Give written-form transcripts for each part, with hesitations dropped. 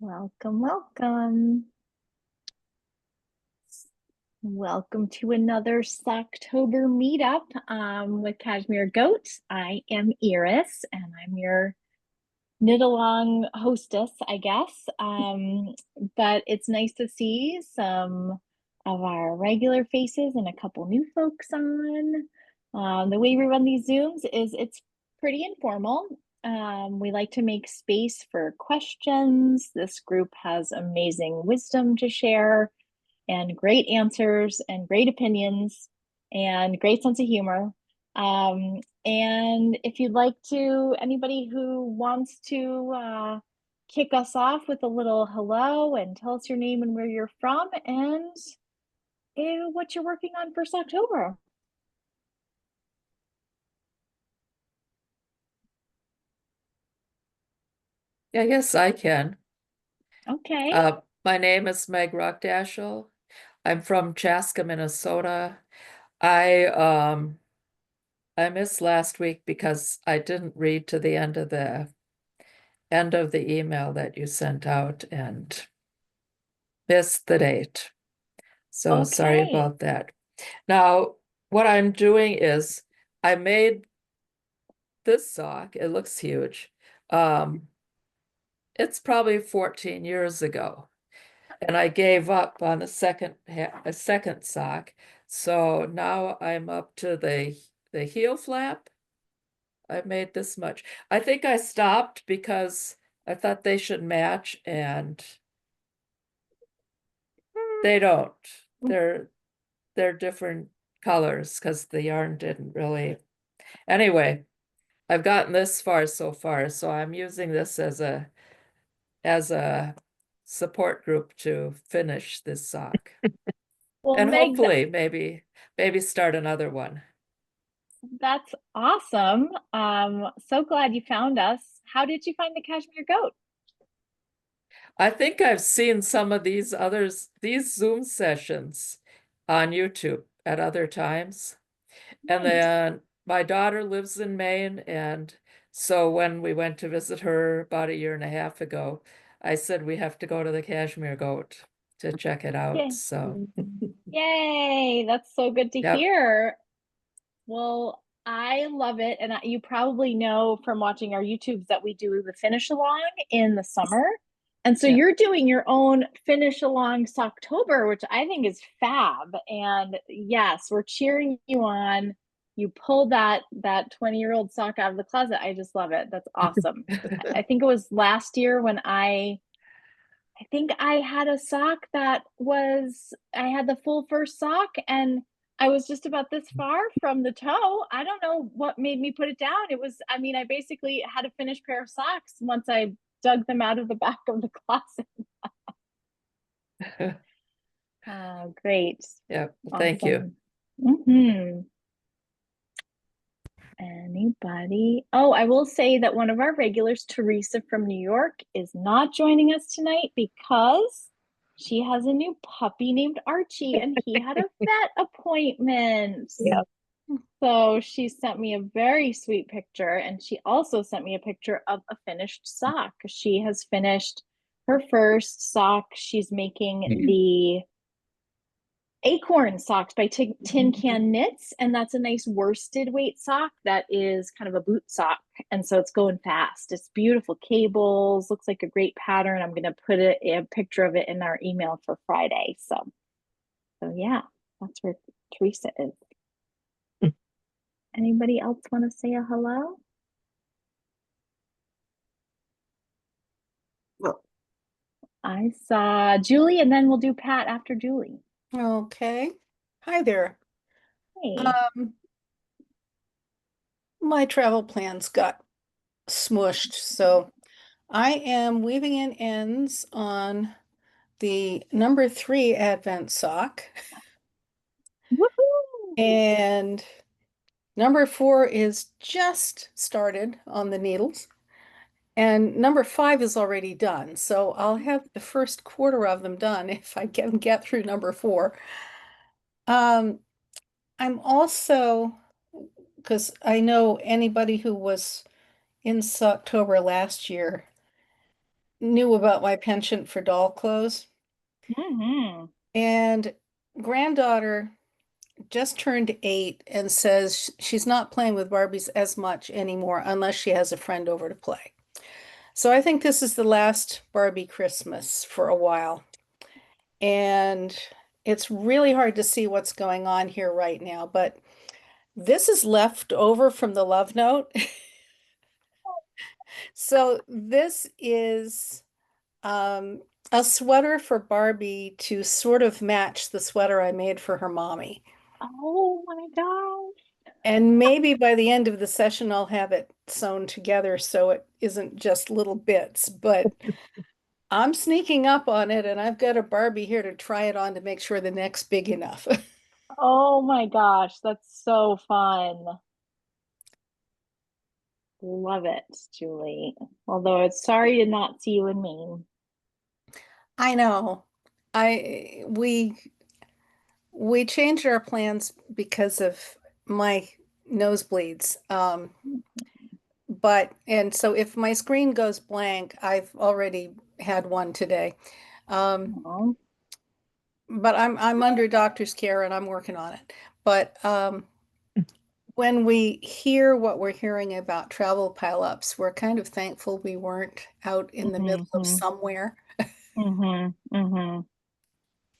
Welcome, welcome. Welcome to another Socktober meetup with Cashmere Goat. I am Iris and I'm your knit along hostess, I guess. But it's nice to see some of our regular faces and a couple new folks on. The way we run these Zooms is it's pretty informal. We like to make space for questions. This group has amazing wisdom to share and great answers and great opinions and great sense of humor. And if you'd like to, anybody who wants to kick us off with a little hello and tell us your name and where you're from and what you're working on for Socktober. I guess I can. Okay. My name is Meg Rockdashel. I'm from Chaska, Minnesota. I I missed last week because I didn't read to the end of the email that you sent out and missed the date. So sorry Okay. about that. Now, what I'm doing is I made this sock. It looks huge. Um, it's probably 14 years ago. And I gave up on a second sock. So now I'm up to the heel flap. I made this much. I think I stopped because I thought they should match and they don't. They're they're different colors because the yarn didn't really. Anyway, I've gotten this far so far, so I'm using this as a support group to finish this sock. Well, And Meg, hopefully maybe start another one. that's awesome. So glad you found us. How did you find the Cashmere Goat? I think I've seen some of these Zoom sessions on YouTube at other times. And Nice. then my daughter lives in Maine, and so when we went to visit her about a year and a half ago, I said we have to go to the Cashmere Goat to check it out. Yay. So, Yay, that's so good to yep, hear. Well, I love it. And you probably know from watching our YouTubes that we do the finish along in the summer. And so yep. you're doing your own finish along Socktober, which I think is fab. And yes, we're cheering you on. You pulled that 20-year-old sock out of the closet. I just love it. That's awesome. I think it was last year when I think I had a sock that was, I had the full first sock and I was just about this far from the toe. I don't know what made me put it down. It was, I mean, I basically had a finished pair of socks once I dug them out of the back of the closet. Oh, great. Yep. Thank you. Awesome. Mm-hmm. Anybody? Oh, I will say that one of our regulars, Teresa from New York, is not joining us tonight because she has a new puppy named Archie and he had a vet appointment. Yeah. So she sent me a very sweet picture and she also sent me a picture of a finished sock. She has finished her first sock. She's making the Acorn socks by Tin Can Knits, and that's a nice worsted weight sock that is kind of a boot sock, and so it's going fast. It's beautiful cables, looks like a great pattern. I'm going to put a picture of it in our email for Friday. So yeah, that's where Teresa is. Anybody else want to say a hello? Well, I saw Julie, and then we'll do Pat after Julie. okay. Hi there. Hey. My travel plans got smushed, so I am weaving in ends on the number 3 Advent sock, Woohoo! and number 4 is just started on the needles, and number 5 is already done. So I'll have the first quarter of them done if I can get through number 4. Um, I'm also, because I know anybody who was in October last year knew about my penchant for doll clothes. Mm-hmm. And granddaughter just turned 8 and says she's not playing with Barbies as much anymore unless she has a friend over to play. So I think this is the last Barbie Christmas for a while. And it's really hard to see what's going on here right now, but this is left over from the love note. So this is a sweater for Barbie to sort of match the sweater I made for her mommy. Oh my gosh. And maybe by the end of the session, I'll have it sewn together so it isn't just little bits, but I'm sneaking up on it and I've got a Barbie here to try it on to make sure the neck's big enough. Oh my gosh, that's so fun. Love it, Julie. Although it's sorry to not see you in Maine. I know. I we changed our plans because of my nosebleeds. And so if my screen goes blank, I've already had one today. Oh, But I'm under doctor's care and I'm working on it. But when we hear what we're hearing about travel pileups, we're kind of thankful we weren't out in the middle of mm-hmm, somewhere. mm-hmm, mm-hmm.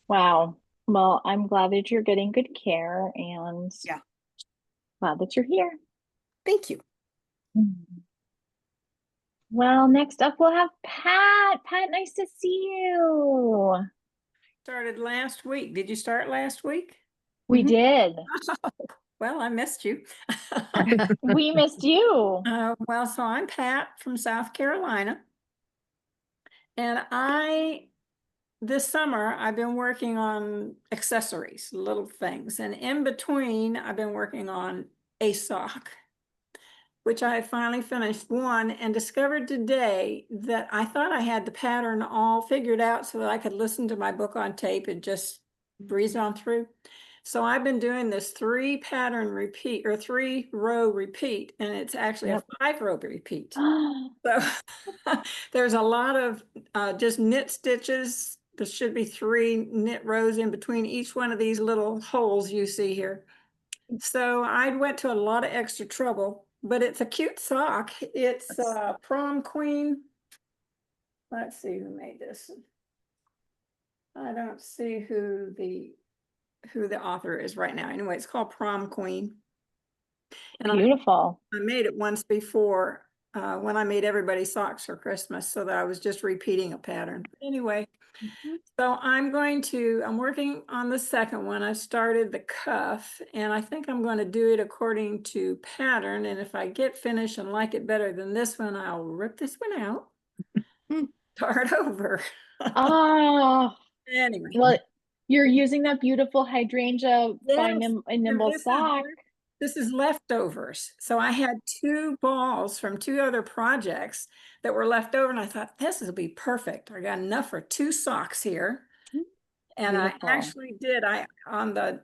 Wow. Well, I'm glad that you're getting good care and Yeah, glad that you're here. thank you. Mhm. Well, next up we'll have Pat. Pat, nice to see you. Started last week. Did you start last week? We Mhm. did. Well, I missed you. We missed you. Well, so I'm Pat from South Carolina. And this summer, I've been working on accessories, little things. And in between, I've been working on a sock, which I finally finished one and discovered today that I thought I had the pattern all figured out so that I could listen to my book on tape and just breeze on through. So I've been doing this 3-pattern repeat or 3-row repeat, and it's actually Yep. a 5-row repeat. So there's a lot of just knit stitches. There should be 3 knit rows in between each one of these little holes you see here. So I went to a lot of extra trouble, but it's a cute sock. It's Prom Queen. Let's see who made this. I don't see who the author is right now. Anyway, it's called Prom Queen. And Beautiful. I made it once before when I made everybody socks for Christmas, so that I was just repeating a pattern. But anyway, so I'm working on the second one. I started the cuff, and I think I'm going to do it according to pattern. And if I get finished and like it better than this one, I'll rip this one out, start over. Oh, Anyway, well, you're using that beautiful hydrangea by yes, and Nimble sock. this is leftovers. So I had 2 balls from 2 other projects that were left over, and I thought this will be perfect. I got enough for 2 socks here. And Beautiful. I actually did. On the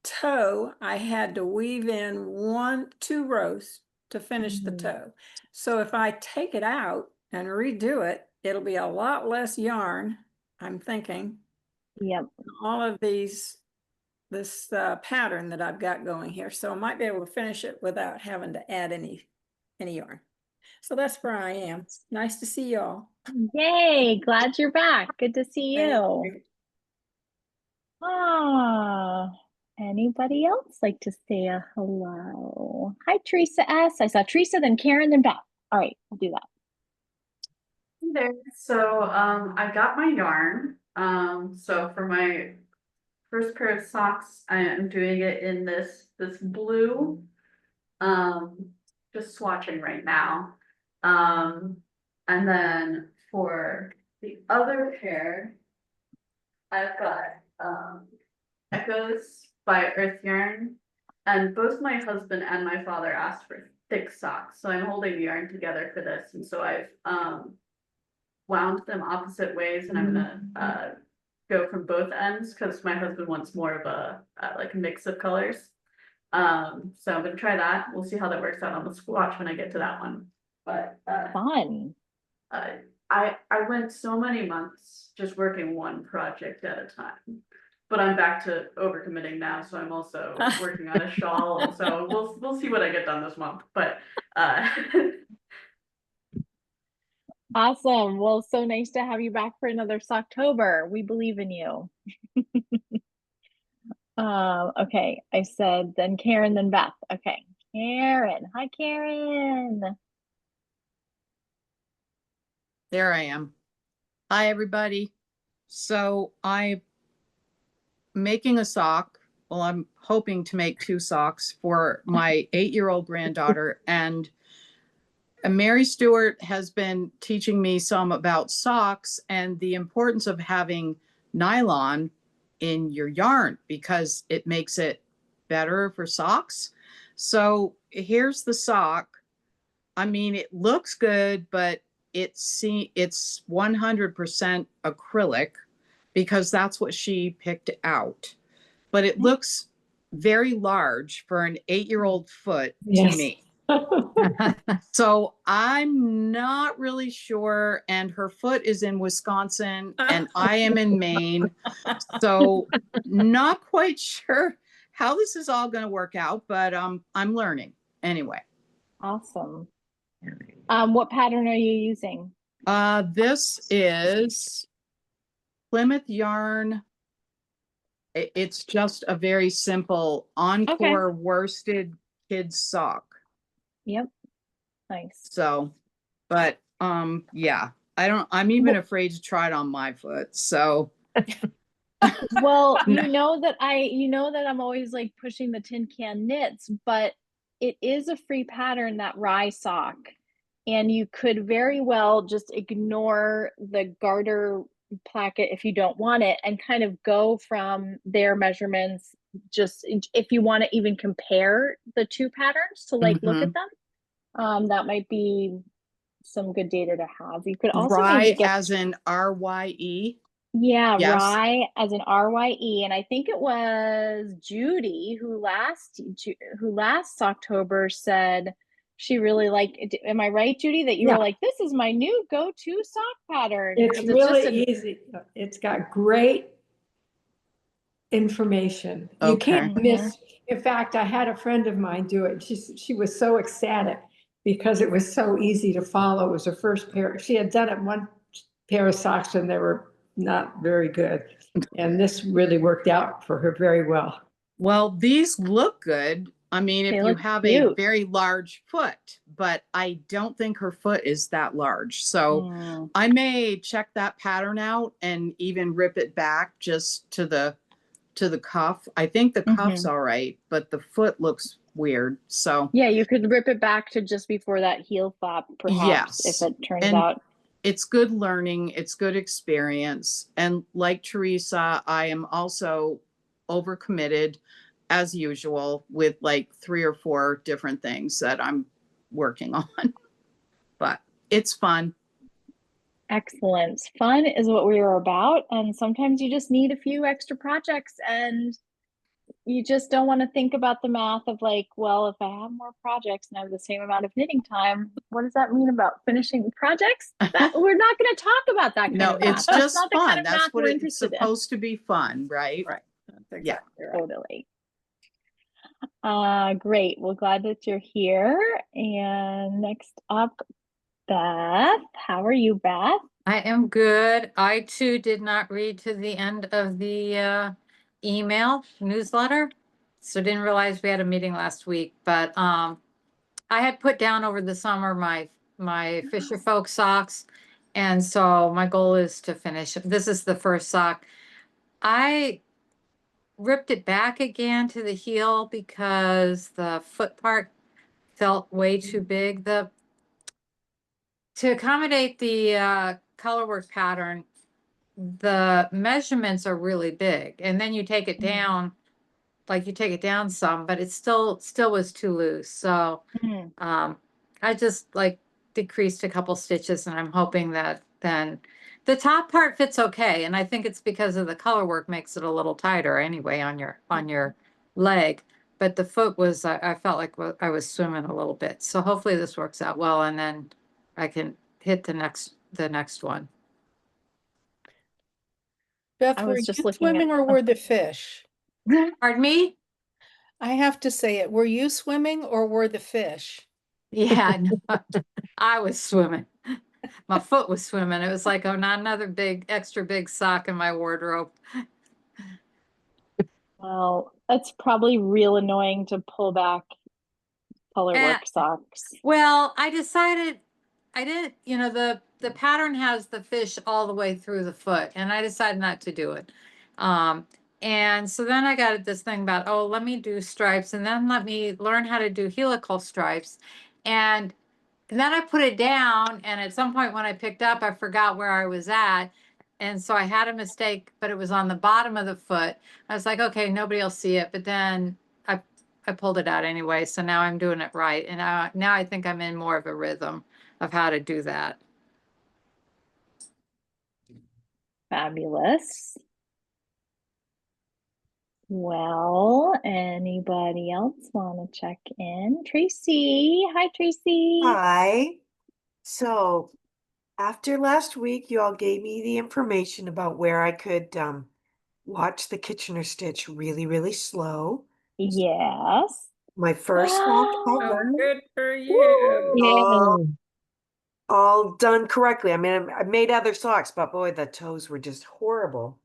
toe, I had to weave in 2 rows to finish the toe. So if I take it out and redo it, it'll be a lot less yarn, I'm thinking. Yep. All of this pattern that I've got going here. So I might be able to finish it without having to add any yarn. So that's where I am. Nice to see y'all. Yay, glad you're back. Good to see Thank you. you. Ah, anybody else like to say a hello? Hi, Teresa S. I saw Teresa, then Karen, then Beth. All right, we'll do that. Hey there. So I got my yarn. So for my first pair of socks, I am doing it in this blue. Just swatching right now. And then for the other pair, I've got Echoes by Earth Yarn. And both my husband and my father asked for thick socks. So I'm holding the yarn together for this. And so I've wound them opposite ways, and I'm gonna go from both ends because my husband wants more of a like a mix of colors. So I'm gonna try that. We'll see how that works out on the swatch when I get to that one. But Fun. I went so many months just working one project at a time. But I'm back to overcommitting now, so I'm also working on a shawl, and so we'll see what I get done this month. But Awesome. Well, so nice to have you back for another Socktober. We believe in you. Okay, I said then Karen, then Beth. Okay, Karen. Hi, Karen. There I am. Hi, everybody. So I'm making a sock. Well, I'm hoping to make 2 socks for my 8-year-old granddaughter. And Mary Stewart has been teaching me some about socks and the importance of having nylon in your yarn because it makes it better for socks. So here's the sock. I mean, it looks good, but it's 100% acrylic because that's what she picked out. But it looks very large for an 8-year-old foot to me. So I'm not really sure. And her foot is in Wisconsin and I am in Maine. So not quite sure how this is all going to work out, but I'm learning anyway. Awesome. What pattern are you using? This is Plymouth yarn. It's just a very simple Encore worsted kids sock. Yep. Nice. So, but yeah, I'm even afraid to try it on my foot. So Well, you know that I'm always like pushing the tin can knits, but it is a free pattern, that rye sock. And you could very well just ignore the garter placket if you don't want it and kind of go from their measurements. Just if you want to even compare the 2 patterns to like look at them, that might be some good data to have. You could also rye as in RYE. Yeah, Yes. rye as in RYE, and I think it was Judy who last October said she really liked it. Am I right, Judy, that you were like, this is my new go-to sock pattern? It's really easy. It's got great information. You can't miss. In fact, I had a friend of mine do it. She was so ecstatic because it was so easy to follow. It was her first pair. She had done it one pair of socks and they were not very good. And this really worked out for her very well. Well, these look good. I mean, if you have a very large foot, but I don't think her foot is that large. So I may check that pattern out and even rip it back just to the cuff. I think the cuff's all right, but the foot looks weird. So yeah, you could rip it back to just before that heel flap, perhaps, if it turns out. It's good learning. It's good experience. And like Teresa, I am also overcommitted as usual with like 3 or 4 different things that I'm working on, but it's fun. Excellent. Fun is what we are about. And sometimes you just need a few extra projects and you just don't want to think about the math of like, well, if I have more projects and I have the same amount of knitting time, what does that mean about finishing projects? We're not going to talk about that kind of math. It's just not fun. Kind of That's what it's supposed to be, fun, right? Right. That's exactly right. Totally. Great. Well, glad that you're here. And next up, Beth. How are you, Beth? I am good. I too did not read to the end of the email newsletter, so didn't realize we had a meeting last week. But I had put down over the summer my Fisher Folk socks, and so my goal is to finish. This is the first sock. I ripped it back again to the heel because the foot part felt way too big. To accommodate the colorwork pattern, the measurements are really big, and then you take it down, like you take it down some, but it still was too loose. So I just like decreased a couple stitches, and I'm hoping that then the top part fits okay. And I think it's because of the color work makes it a little tighter anyway on your leg. But the foot was, I felt like I was swimming a little bit. So hopefully this works out well, and then I can hit the next the next one. Beth, I were was just you looking at- swimming or were the fish? Pardon me? I have to say it. Were you swimming or were the fish? Yeah, no, I was swimming. My foot was swimming. It was like, oh, not another big, extra big sock in my wardrobe. Well, it's probably real annoying to pull back color Eh, work socks. Well, I decided I didn't, the pattern has the fish all the way through the foot, and I decided not to do it. And so then I got this thing about, oh, let me do stripes, and then let me learn how to do helical stripes. And then I put it down, and at some point when I picked up, I forgot where I was at. And so I had a mistake, but it was on the bottom of the foot. I was like, okay, nobody will see it. But then I pulled it out anyway. So now I'm doing it right. And now I think I'm in more of a rhythm of how to do that. Fabulous. Well, anybody else want to check in? Tracy. Hi, Tracy. Hi. So after last week, you all gave me the information about where I could watch the Kitchener stitch really, really slow. Yes. My first sock Oh, ever, good for you. all done correctly. I mean, I made other socks, but boy, the toes were just horrible.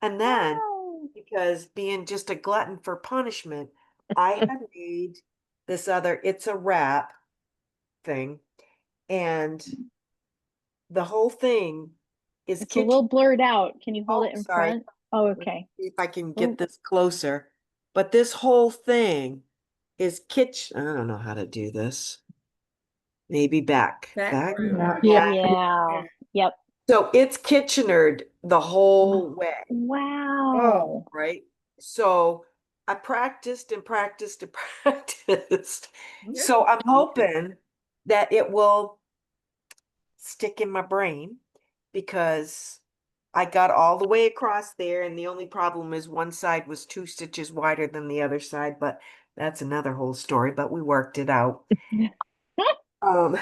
And then, Wow. because being just a glutton for punishment, I had made this other, it's a wrap thing. And the whole thing is It's a little blurred out. Can you hold Oh, it in sorry. front? Oh, Let me okay. see if I can Oh. get this closer. But this whole thing is kitchen. I don't know how to do this. Maybe back. Back. Yeah. Yep. So it's Kitchenered the whole way, Wow. right? So I practiced and practiced and practiced. So I'm hoping that it will stick in my brain because I got all the way across there, and the only problem is one side was 2 stitches wider than the other side, but that's another whole story, but we worked it out. Um,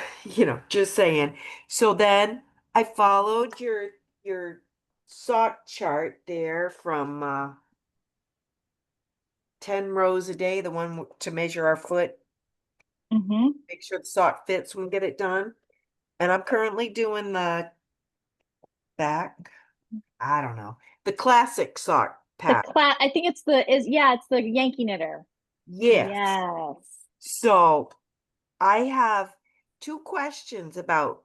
just saying. So then I followed your sock chart there from 10 rows a day, the one to measure our foot, Mm-hmm. make sure the sock fits when we get it done. And I'm currently doing the back, I don't know, the classic sock pattern. I think it's the Yankee knitter. Yes. Yes. So I have 2 questions about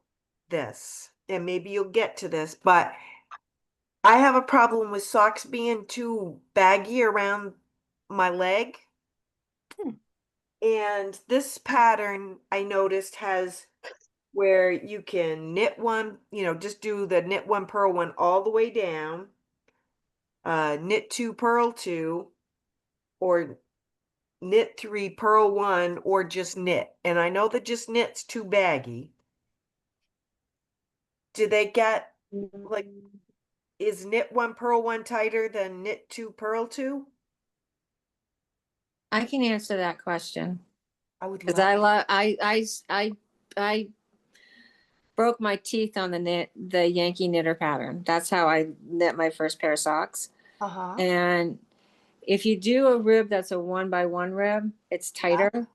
this, and maybe you'll get to this, but I have a problem with socks being too baggy around my leg. And this pattern I noticed has where you can knit one, just do the knit one, purl one all the way down, knit 2, purl 2, or knit 3, purl 1, or just knit. And I know that just knit's too baggy. Do they get like, is knit 1, purl 1 tighter than knit 2, purl 2? I can answer that question I would because love. I love I broke my teeth on the Yankee knitter pattern. That's how I knit my first pair of socks. Uh-huh. And if you do a rib that's a 1x1 rib, it's tighter.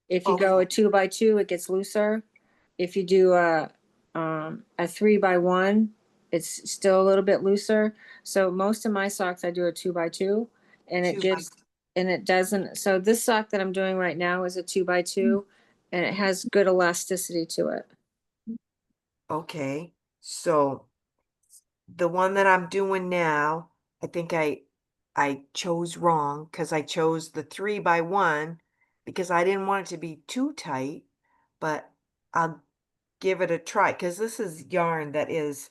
If you go a 2x2, it gets looser. If you do a 3x1, it's still a little bit looser. So most of my socks I do a 2x2, and it gives and it doesn't. So this sock that I'm doing right now is a 2x2, and it has good elasticity to it. Okay. So the one that I'm doing now, I think I chose wrong because I chose the 3x1 because I didn't want it to be too tight, but I'll give it a try because this is yarn that is,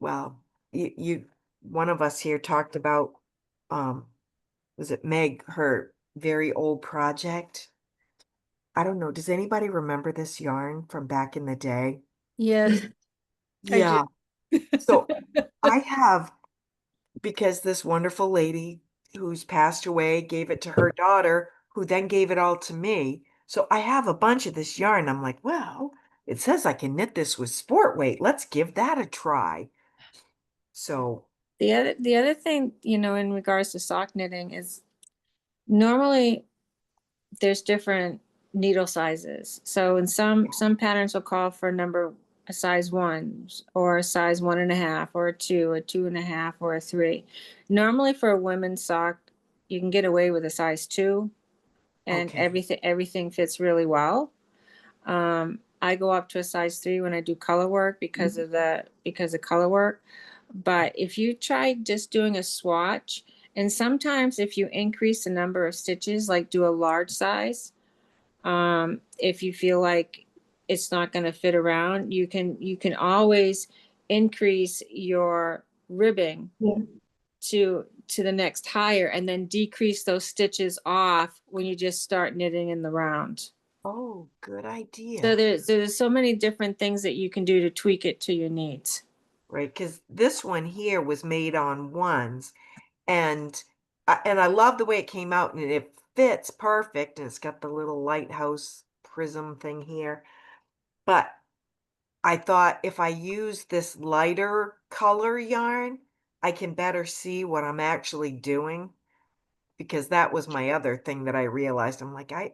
well, one of us here talked about, was it Meg, her very old project? I don't know. Does anybody remember this yarn from back in the day? Yes. Yeah. So I have, because this wonderful lady who's passed away gave it to her daughter, who then gave it all to me. So I have a bunch of this yarn. I'm like, well, it says I can knit this with sport weight. Let's give that a try. So, The other thing, you know, in regards to sock knitting is normally there's different needle sizes. So in some patterns will call for a size 1 or a size 1.5 or a 2, a 2.5 or a 3. Normally for a women's sock, you can get away with a size 2 and okay. everything fits really well. I go up to a size 3 when I do color work because of color work. But if you try just doing a swatch, and sometimes if you increase the number of stitches, like do a large size, if you feel like it's not going to fit around, you can always increase your ribbing to the next higher and then decrease those stitches off when you just start knitting in the round. Oh, good idea. So there's so many different things that you can do to tweak it to your needs. Right, because this one here was made on ones, and I love the way it came out, and it fits perfect, and it's got the little lighthouse prism thing here. But I thought if I use this lighter color yarn, I can better see what I'm actually doing, because that was my other thing that I realized. I'm like, I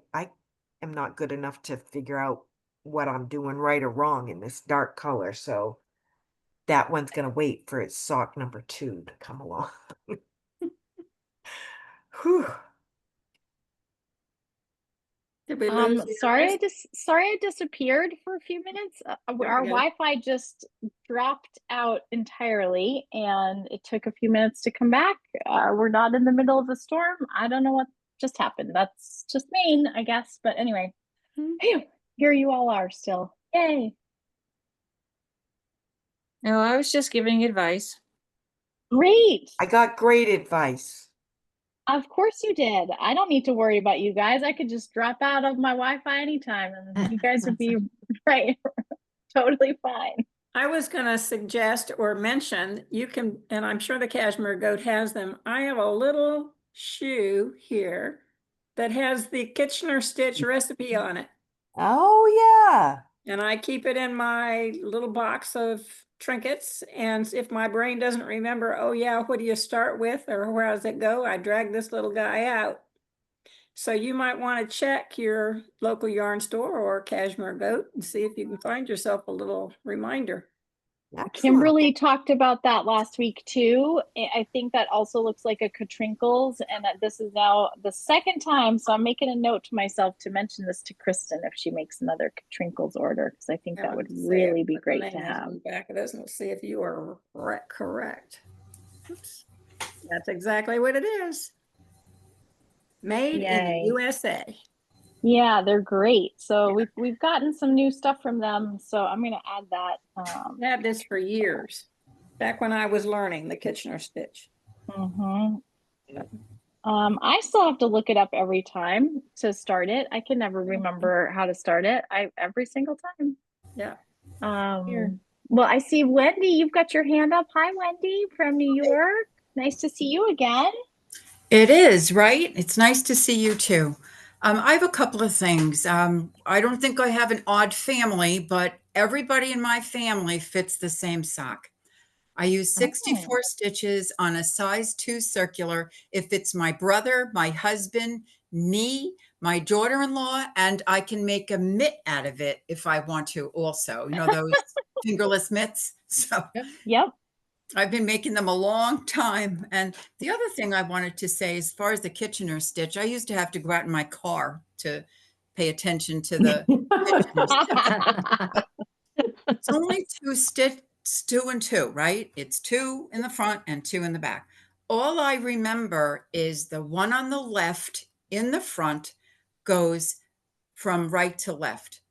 am not good enough to figure out what I'm doing right or wrong in this dark color. So that one's going to wait for its sock number 2 to come along. Whew. Did we lose sorry, Iris? I disappeared for a few minutes. Our we go. Wi-Fi just dropped out entirely, and it took a few minutes to come back. We're not in the middle of a storm. I don't know what just happened. That's just Maine, I guess. But anyway, here you all are still. Yay! No, I was just giving advice. Great. I got great advice. Of course you did. I don't need to worry about you guys. I could just drop out of my Wi-Fi anytime, and you guys would be right, totally fine. I was going to suggest or mention, you can, and I'm sure the Cashmere Goat has them. I have a little shoe here that has the Kitchener stitch recipe on it. Oh, yeah. And I keep it in my little box of trinkets. And if my brain doesn't remember, oh yeah, what do you start with or where does it go? I drag this little guy out. So you might want to check your local yarn store or Cashmere Goat and see if you can find yourself a little reminder. Excellent. Kimberly talked about that last week too. I think that also looks like a Katrinkles, and that this is now the second time. So I'm making a note to myself to mention this to Kristen if she makes another Katrinkles order, because I think that would really be great to have. Back of this, and we'll see if you are correct. Oops. That's exactly what it is. Made in the USA. Yeah, they're great. So we've gotten some new stuff from them. So I'm going to add that. I had this for years, back when I was learning the Kitchener stitch. I still have to look it up every time to start it. I can never remember how to start it. Every single time. Yeah. Well, I see Wendy, you've got your hand up. Hi, Wendy from New York. Nice to see you again. It is, right? It's nice to see you too. I have a couple of things. I don't think I have an odd family, but everybody in my family fits the same sock. I use 64 stitches on a size 2 circular. It fits my brother, my husband, me, my daughter-in-law, and I can make a mitt out of it if I want to also. You know, those fingerless mitts. So yep. I've been making them a long time. And the other thing I wanted to say, as far as the Kitchener stitch, I used to have to go out in my car to pay attention to the Kitchener stitch. It's only 2 and 2, right? It's 2 in the front and 2 in the back. All I remember is the one on the left in the front goes from right to left.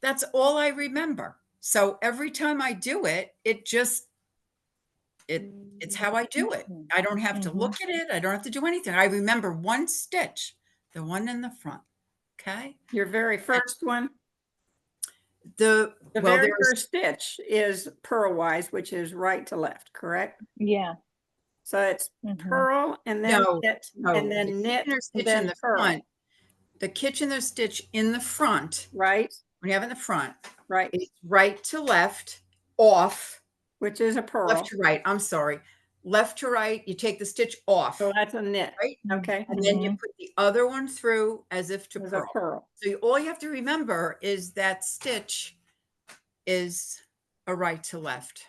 That's all I remember. So every time I do it, it's how I do it. I don't have to look at it. I don't have to do anything. I remember one stitch, the one in the front. Okay. Your very first one. The very first stitch is purlwise, which is right to left, correct? Yeah. So it's purl and then knit and then knit and then the purl. Front. The Kitchener stitch in the front, right? When you have it in the front, right, it's right to left, off, Which is a left pearl. to right. I'm sorry. Left to right, you take the stitch off, So that's a knit. right? Okay. And then you put the other one through as if to As a purl. pearl. So all you have to remember is that stitch is a right to left.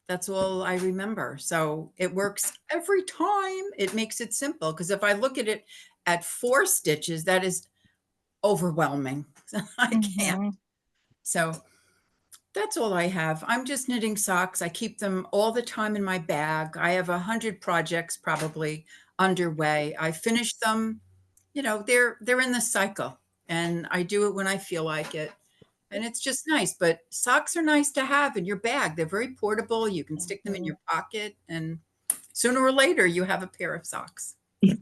That's all I remember. So it works every time. It makes it simple, because if I look at it at 4 stitches, that is overwhelming. I can't. So that's all I have. I'm just knitting socks. I keep them all the time in my bag. I have 100 projects probably underway. I finish them, you know, they're in the cycle, and I do it when I feel like it. And it's just nice, but socks are nice to have in your bag. They're very portable. You can stick them in your pocket, and sooner or later you have a pair of socks.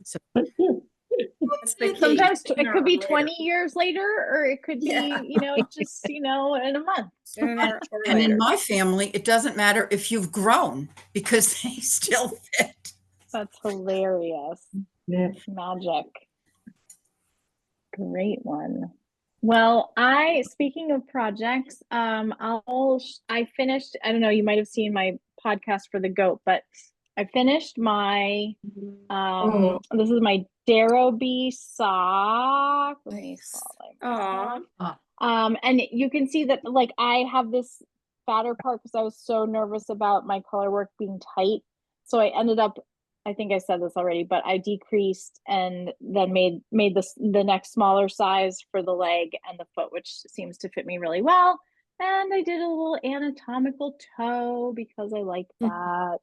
So That's the key. Sometimes it Sooner could be or later. 20 years later, or it could be, Yeah. you know, just, you know, in a month. Sooner or And in later. my family, it doesn't matter if you've grown, because they still fit. That's hilarious. Yeah. Magic. Great one. Well, speaking of projects, I finished, I don't know, you might have seen my podcast for the goat, but I finished my, this is my Darrow Bee sock. Let me Aw. and you can see that, like, I have this fatter part because I was so nervous about my color work being tight. So I ended up, I think I said this already, but I decreased and then made the next smaller size for the leg and the foot, which seems to fit me really well. And I did a little anatomical toe because I like that.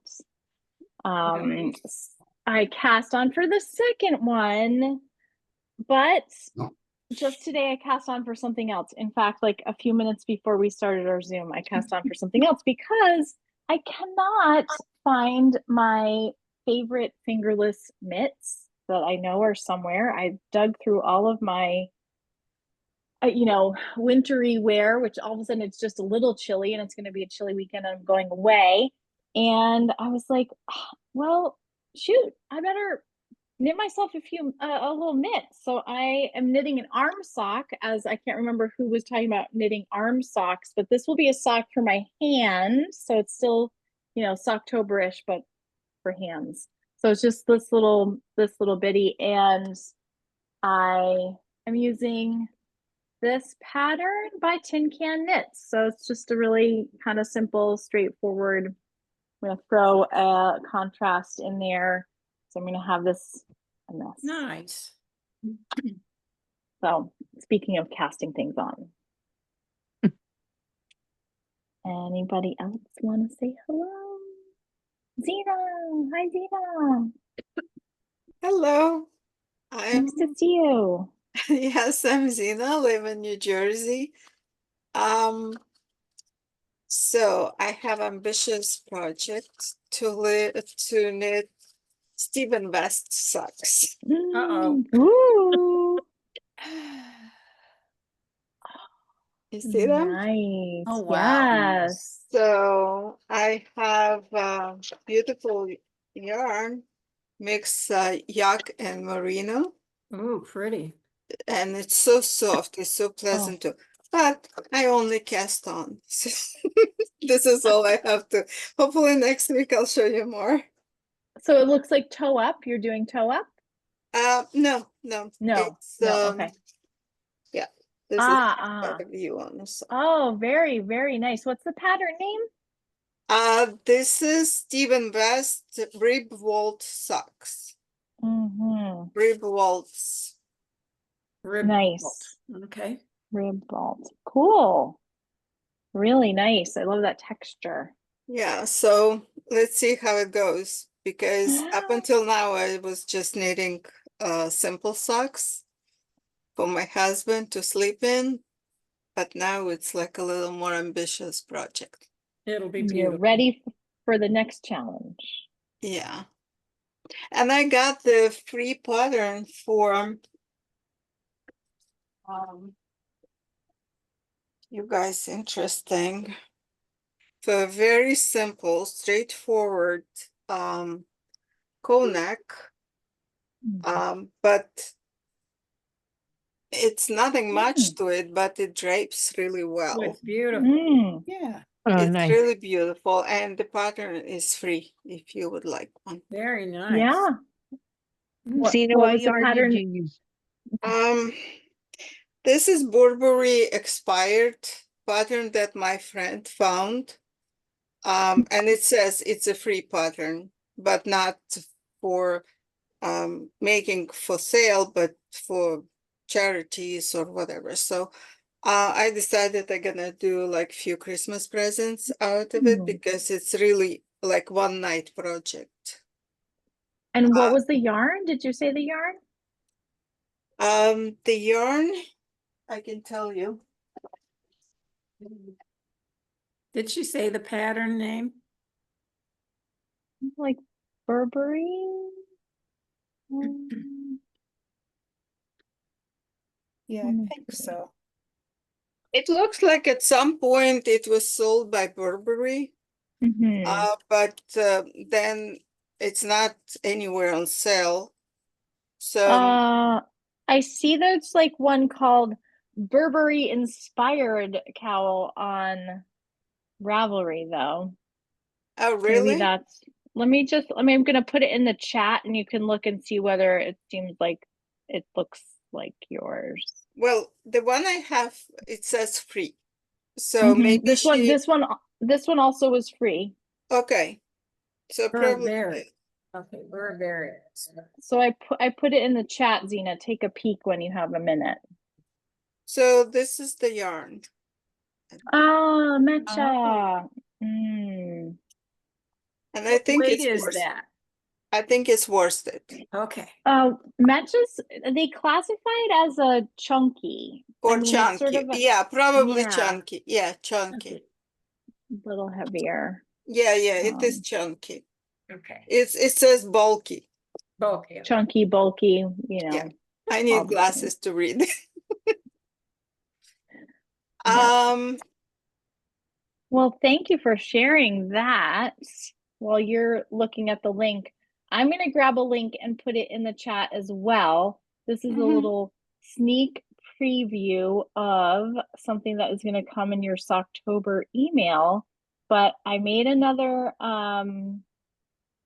I cast on for the second one, but just today I cast on for something else. In fact, like a few minutes before we started our Zoom, I cast on for something else because I cannot find my favorite fingerless mitts that I know are somewhere. I dug through all of my wintry wear, which all of a sudden it's just a little chilly, and it's going to be a chilly weekend and I'm going away. And I was like, well, shoot, I better knit myself a little mitt. So I am knitting an arm sock, as I can't remember who was talking about knitting arm socks, but this will be a sock for my hands. So it's still, Socktober-ish, but for hands. So it's just this little bitty, and I am using this pattern by Tin Can Knits. So it's just a really kind of simple, straightforward. I'm going to throw a contrast in there. So I'm going to have this and this. Nice. So speaking of casting things on. Anybody else want to say hello? Zena. Hi, Zena. Hello. Nice to see you. Yes, I'm Zena, live in New Jersey. So I have ambitious project to knit Stephen West socks. Uh-oh. Ooh. You see them? Nice. Oh, wow. Yes. So I have beautiful yarn, mix yak and merino, Ooh, pretty. and it's so soft, it's so pleasant to, but I only cast on. This is all I have to. Hopefully next week I'll show you more. So it looks like toe up. You're doing toe up? No. It's okay. yeah. This is a view on the side. Oh, very, very nice. What's the pattern name? This is Stephen West rib vault socks. Rib vaults. Nice. Vault. Okay. Rib vault. Cool. Really nice. I love that texture. Yeah, so let's see how it goes, because up until now I was just knitting simple socks for my husband to sleep in, but now it's like a little more ambitious project. It'll be You're beautiful. ready for the next challenge. Yeah. And I got the free pattern for you guys interesting. For a very simple, straightforward co-neck. But it's nothing much to it, but it drapes really well. It's beautiful. Yeah. Oh, It's nice. really beautiful, and the pattern is free if you would like one. Very nice. Yeah. Zena, what what was the yarn pattern? did you use? This is Burberry expired pattern that my friend found. And it says it's a free pattern, but not for making for sale, but for charities or whatever. So I decided I'm gonna do like few Christmas presents out of it because it's really like one night project. And what was the yarn? Did you say the yarn? The yarn, I can tell you. Did she say the pattern name? Like Burberry? Yeah, I think so. It looks like at some point it was sold by Burberry, but then it's not anywhere on sale. So I see there's like one called Burberry inspired cowl on Ravelry though. oh, So maybe really? that's, I'm gonna put it in the chat and you can look and see whether it seems like it looks like yours. Well, the one I have, it says free. So maybe this one also was free. Okay. So probably Burberry. Okay, Burberry. So I put it in the chat, Zena. Take a peek when you have a minute. so this is the yarn. Oh, Mecha. Mm. And I think Weight it's is worsted. that? I think it's worsted. Okay. Mechas, they classify it as a chunky. Or I mean, chunky. it's sort of Yeah, probably yeah, chunky. Yeah, chunky. a little heavier. Yeah, it is chunky. Okay. It says bulky. Okay. Chunky, bulky, you know. Yeah. I all need the glasses to read. Well, thank you for sharing that. While you're looking at the link, I'm going to grab a link and put it in the chat as well. This is a little sneak preview of something that is going to come in your Socktober email. But I made another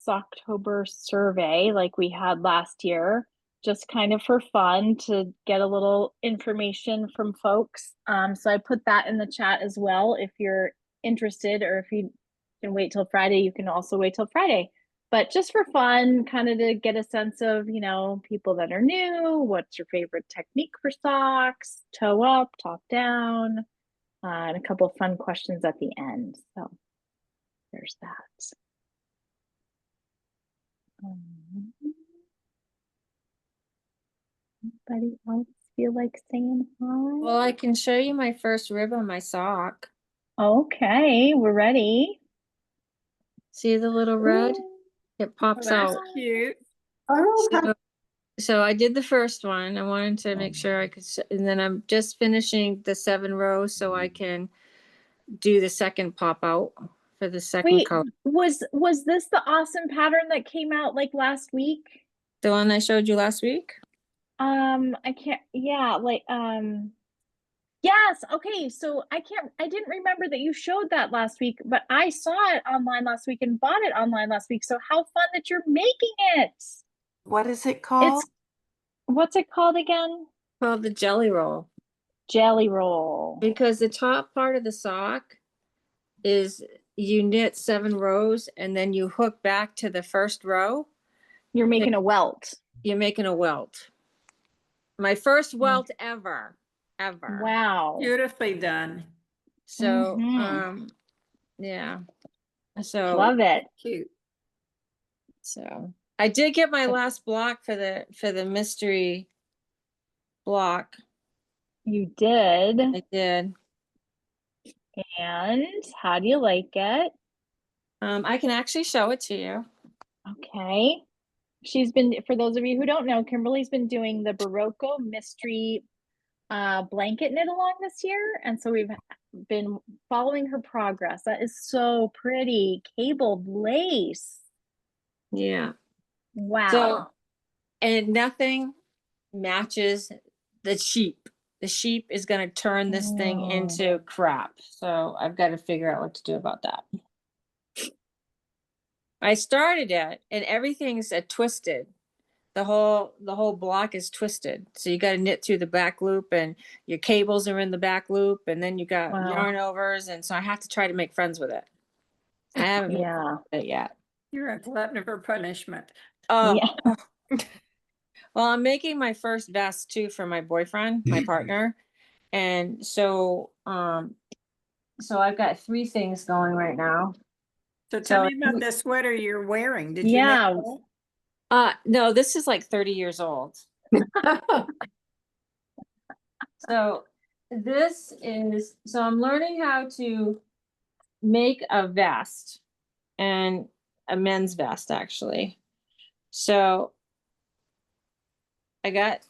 Socktober survey like we had last year, just kind of for fun to get a little information from folks. So I put that in the chat as well. If you're interested, or if you can wait till Friday, you can also wait till Friday. But just for fun, kind of to get a sense of, you know, people that are new, what's your favorite technique for socks, toe up, top down, and a couple of fun questions at the end. So there's that. Anybody else feel like saying hi? Well, I can show you my first rib on my sock. Okay, we're ready. See the little red? It pops out. Cute. So I did the first one. I wanted to make sure I could, and then I'm just finishing the 7 rows so I can do the second pop out for the second Wait, color. was this the awesome pattern that came out like last week? The one I showed you last week? I can't, yeah, like, yes, okay, so I didn't remember that you showed that last week, but I saw it online last week and bought it online last week, so how fun that you're making it. What is it called? What's it called again? Called the jelly roll. Jelly roll. Because the top part of the sock is you knit 7 rows and then you hook back to the first row. You're making a welt. You're making a welt. My first welt ever. Wow. Beautifully done. So, yeah. So love it. Cute. So I did get my last block for the mystery block. You did. I did. And how do you like it? I can actually show it to you. Okay. She's been, for those of you who don't know, Kimberly's been doing the Barocco mystery blanket knit along this year. And so we've been following her progress. That is so pretty. Cabled lace. Yeah. Wow. So, and nothing matches the sheep. the sheep is gonna turn this thing Oh. into crap. So I've got to figure out what to do about that. I started it and everything's twisted. The whole block is twisted. So you got to knit through the back loop and your cables are in the back loop and then you got Wow. yarn overs. And so I have to try to make friends with it. I haven't made Yeah. friends with it yet. You're a glutton for punishment. Oh, Yeah. well, I'm making my first vest too for my boyfriend, my partner. And so I've got 3 things going right now. So tell So me about the sweater you're wearing. Did you make Yeah. that? no, this is like 30 years old. So so I'm learning how to make a vest and a men's vest actually. So I got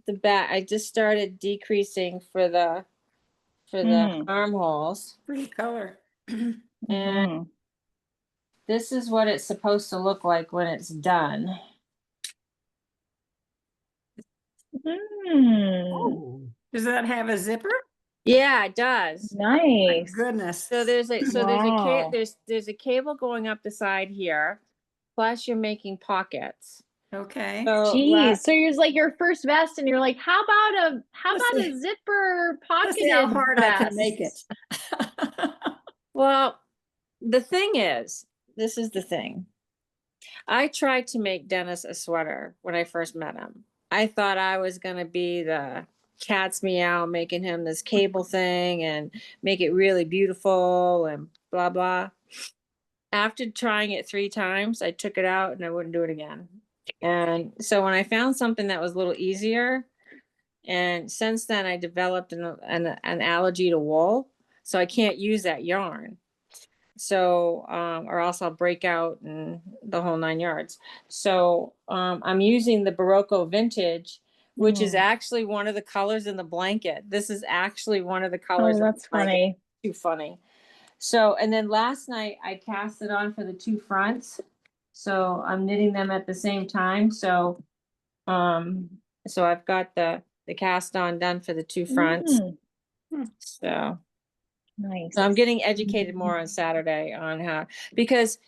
the back, I just started decreasing for the armholes. Pretty color. And Mhm. this is what it's supposed to look like when it's done. Mm. Does that have a zipper? Yeah, it does. My Nice. goodness. So there's Wow. there's a cable going up the side here, plus you're making pockets. Okay. So Geez. So you're like your first vest and you're like, how about Let's a see. zipper Let's see how pocketed hard I can make it. vest? well, the thing is, this is the thing. I tried to make Dennis a sweater when I first met him. I thought I was gonna be the cat's meow, making him this cable thing and make it really beautiful and blah blah. After trying it 3 times, I took it out and I wouldn't do it again. And so when I found something that was a little easier, and since then I developed an allergy to wool, so I can't use that yarn. So, or else I'll break out and the whole 9 yards. So, I'm using the Barocco Vintage, which is actually one of the colors in the blanket. This is actually one of the colors. Oh, that's funny. Too funny. So, and then last night I cast it on for the 2 fronts. So I'm knitting them at the same time. So I've got the cast on done for the 2 fronts. So Nice. I'm getting educated more on Saturday on how, because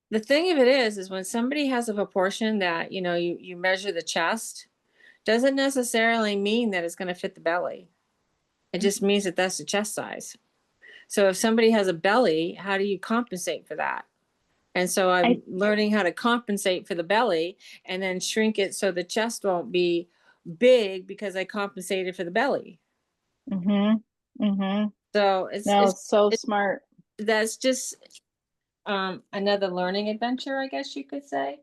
the thing of it is when somebody has a proportion that, you measure the chest, doesn't necessarily mean that it's going to fit the belly. It just means that that's the chest size. So if somebody has a belly, how do you compensate for that? And so I'm learning how to compensate for the belly and then shrink it so the chest won't be big because I compensated for the belly. So it's smart. That's just another learning adventure, I guess you could say.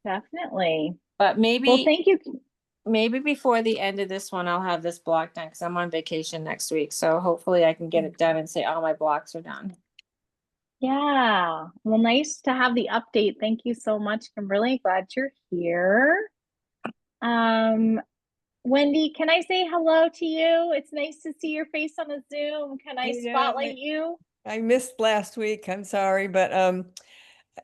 Definitely. But maybe, well, thank you. Maybe before the end of this one, I'll have this block done because I'm on vacation next week. So hopefully I can get it done and say all my blocks are done. Yeah. Well, nice to have the update. Thank you so much. I'm really glad you're here. Wendy, can I say hello to you? It's nice to see your face on a Zoom. Can I spotlight you? I missed last week. I'm sorry, but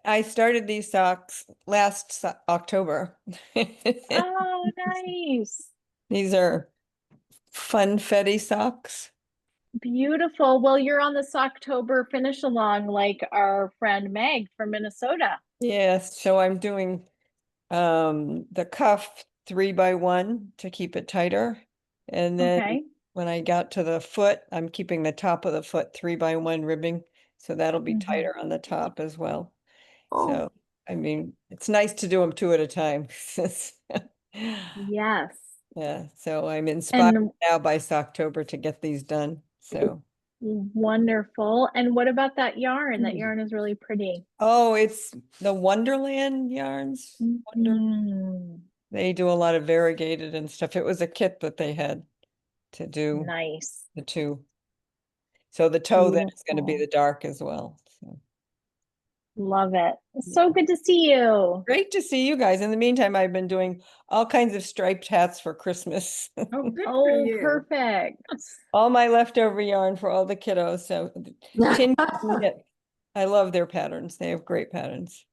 I started these socks last October. Oh, nice. These are funfetti socks. Beautiful. Well, you're on the Socktober finish along like our friend Meg from Minnesota. Yes, so I'm doing the cuff 3x1 to keep it tighter. And then when I got to the foot, I'm keeping the top of the foot 3x1 ribbing. So that'll be tighter on the top as well. So, I mean, it's nice to do them 2 at a time. Yes. Yeah, so I'm inspired And now by Socktober to get these done. So wonderful. And what about that yarn? That yarn is really pretty. oh, it's the Wonderland yarns. They do a lot of variegated and stuff. It was a kit that they had to do Nice. the 2. So the toe then is going to be the dark as well. So. Love it. So good to see you. Great to see you guys. In the meantime, I've been doing all kinds of striped hats for Christmas. Oh, good for you. Perfect. All my leftover yarn for all the kiddos. So Tin Can Knit. I love their patterns. They have great patterns.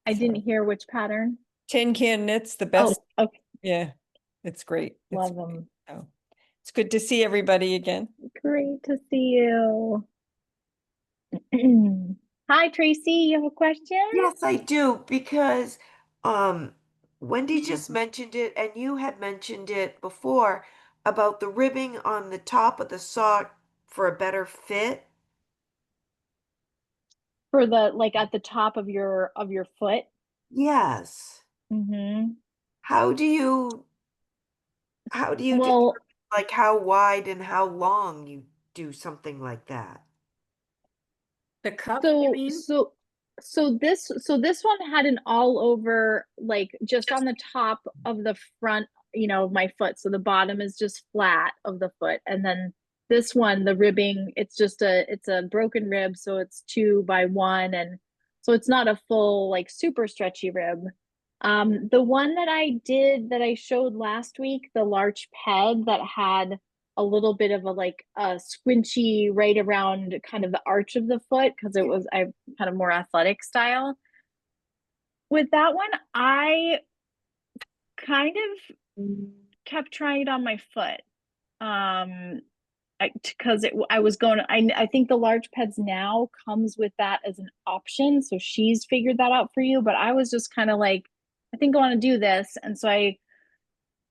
I didn't hear which pattern. Tin Can Knits, the best. Oh, okay. Yeah, it's great. Love them. Oh. It's good to see everybody again. Great to see you. Hi, Tracy, you have a question? Yes, I do, because Wendy just mentioned it and you had mentioned it before about the ribbing on the top of the sock for a better fit. For the, like at the top of your foot? Yes. Mm-hmm. How do you determine Well, like how wide and how long you do something like that? The cup, you so mean? this one had an all over, like just on the top of the front, of my foot. So the bottom is just flat of the foot, and then this one, the ribbing, it's a broken rib, so it's 2x1, and so it's not a full like super stretchy rib. The one that I showed last week, the large ped that had a little bit of a like a squinchy right around kind of the arch of the foot, because I kind of more athletic style. With that one, I kind of kept trying it on my foot. Because I was going, I think the large peds now comes with that as an option, so she's figured that out for you. But I was just kind of like, I think I want to do this, and so I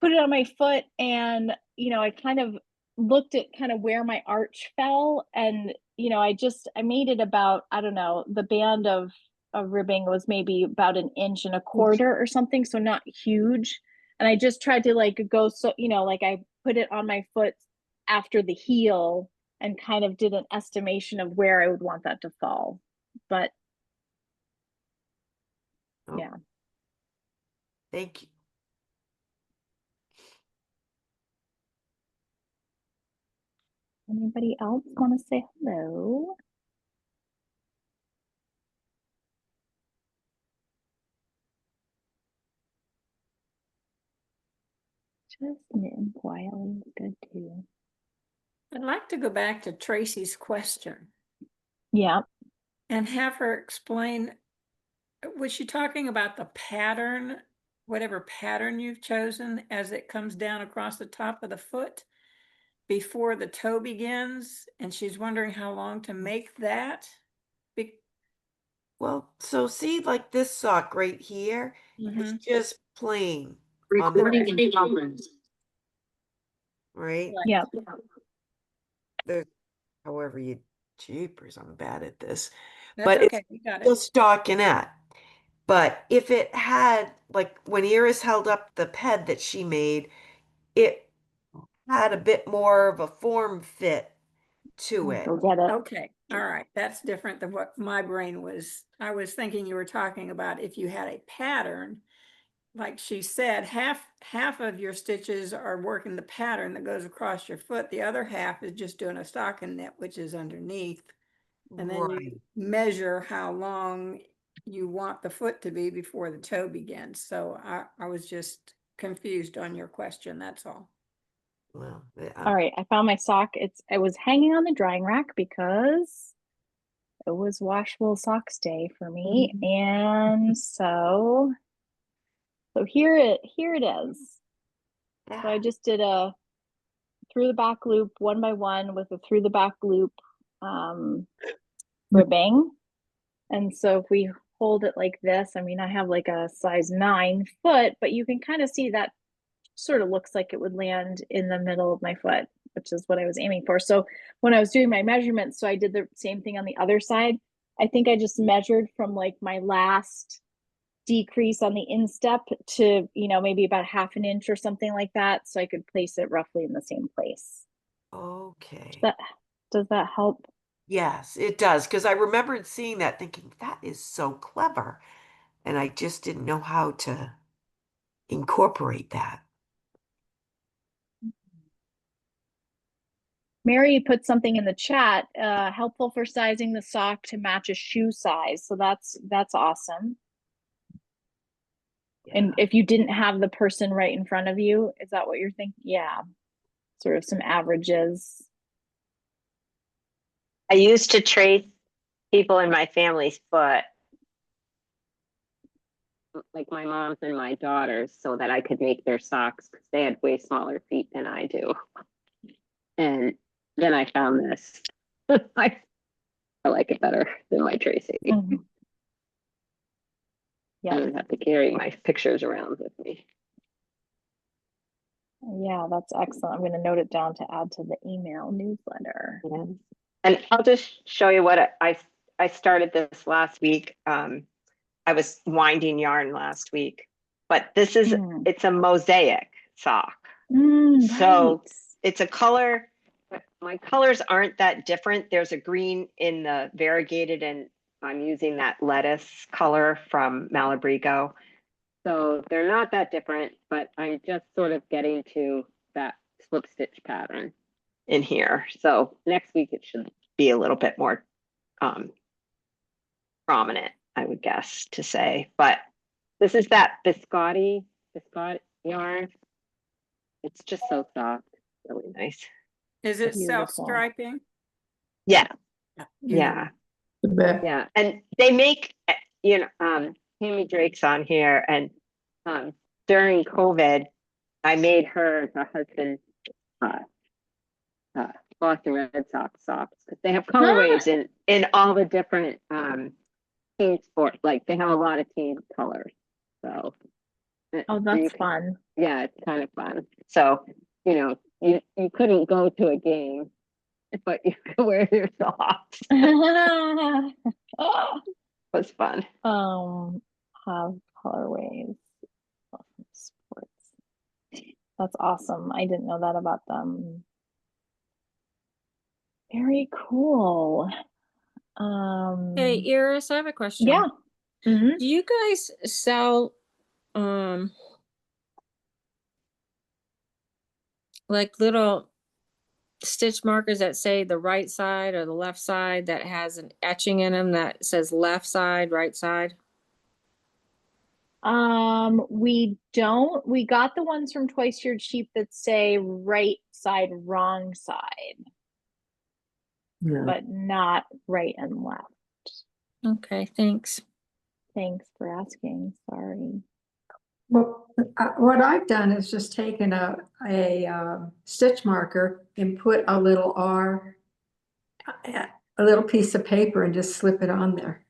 put it on my foot, and I kind of looked at kind of where my arch fell, and I made it about, I don't know, the band of ribbing was maybe about 1.25 inches or something, so not huge. And I just tried to like go, so like I put it on my foot after the heel and kind of did an estimation of where I would want that to fall. But Oh, yeah. thank you. Anybody else want to say hello? Just knitting quietly is good too. I'd like to go back to Tracy's question. Yeah. And have her explain, was she talking about the pattern, whatever pattern you've chosen as it comes down across the top of the foot before the toe begins? And she's wondering how long to make that? Well, so see, like this sock right here, it's just plain on Recording the in progress. right? Yeah. There's however you jeepers, I'm bad at this. That's But okay, it's you got it. still stockinette. But if it had, like when Iris held up the ped that she made, it had a bit more of a form fit to it. Go get it. Okay, all right, that's different than what my brain was. I was thinking you were talking about if you had a pattern, like she said, half of your stitches are working the pattern that goes across your foot. The other half is just doing a stockinette, which is underneath. And then you Right. measure how long you want the foot to be before the toe begins. So I was just confused on your question, that's all. Well, All right, I found my sock. It was hanging on the drying rack because it was washable socks day for me. And so here it is. So I just did a through the back loop 1x1 with a through the back loop ribbing. And so if we hold it like this, I mean, I have like a size 9 foot, but you can kind of see that sort of looks like it would land in the middle of my foot, which is what I was aiming for. So when I was doing my measurements, so I did the same thing on the other side. I think I just measured from like my last decrease on the instep to, maybe about 1/2 inch or something like that. So I could place it roughly in the same place. okay. Does that help? Yes, it does. Because I remembered seeing that thinking that is so clever. And I just didn't know how to incorporate that. Mary put something in the chat, helpful for sizing the sock to match a shoe size. So that's awesome. Yeah. And if you didn't have the person right in front of you, is that what you're thinking? Yeah. Sort of some averages. I used to trace people in my family's foot, like my mom's and my daughters, so that I could make their socks because they had way smaller feet than I do. And then I found this. I like it better than my Tracy. Mhm. I don't have to carry my pictures around with me. Yeah, that's excellent. I'm going to note it down to add to the email newsletter. Yeah. And I'll just show you what I started this last week. I was winding yarn last week, but this is, it's a mosaic sock. So Right. it's a color, my colors aren't that different. There's a green in the variegated, and I'm using that lettuce color from Malabrigo. So they're not that different, but I'm just sort of getting to that slip stitch pattern in here. So next week it should be a little bit more prominent, I would guess to say. But this is that biscotti yarn. It's just so soft, really nice. Is it Beautiful. self-striping? Yeah. Yeah. Yeah. And they make, you know, Tammy Drake's on here, and during COVID, I made her husband Boston Red Sox socks, because they have colorways in all the different team sports. Like they have a lot of team colors. So Oh, that's fun. yeah, it's kind of fun. So, you know, you couldn't go to a game, but you could wear your socks. It was fun. Have colorways. Sports. That's awesome. I didn't know that about them. Very cool. Hey, Iris, I have a question. Yeah. Do you guys sell like little stitch markers that say the right side or the left side that has an etching in them that says left side, right side? We don't. We got the ones from Twice Your Cheap that say right side, wrong side, but not right and left. Okay, thanks. Thanks for asking. Sorry. Well, what I've done is just taken a stitch marker and put a little R, a little piece of paper, and just slip it on there.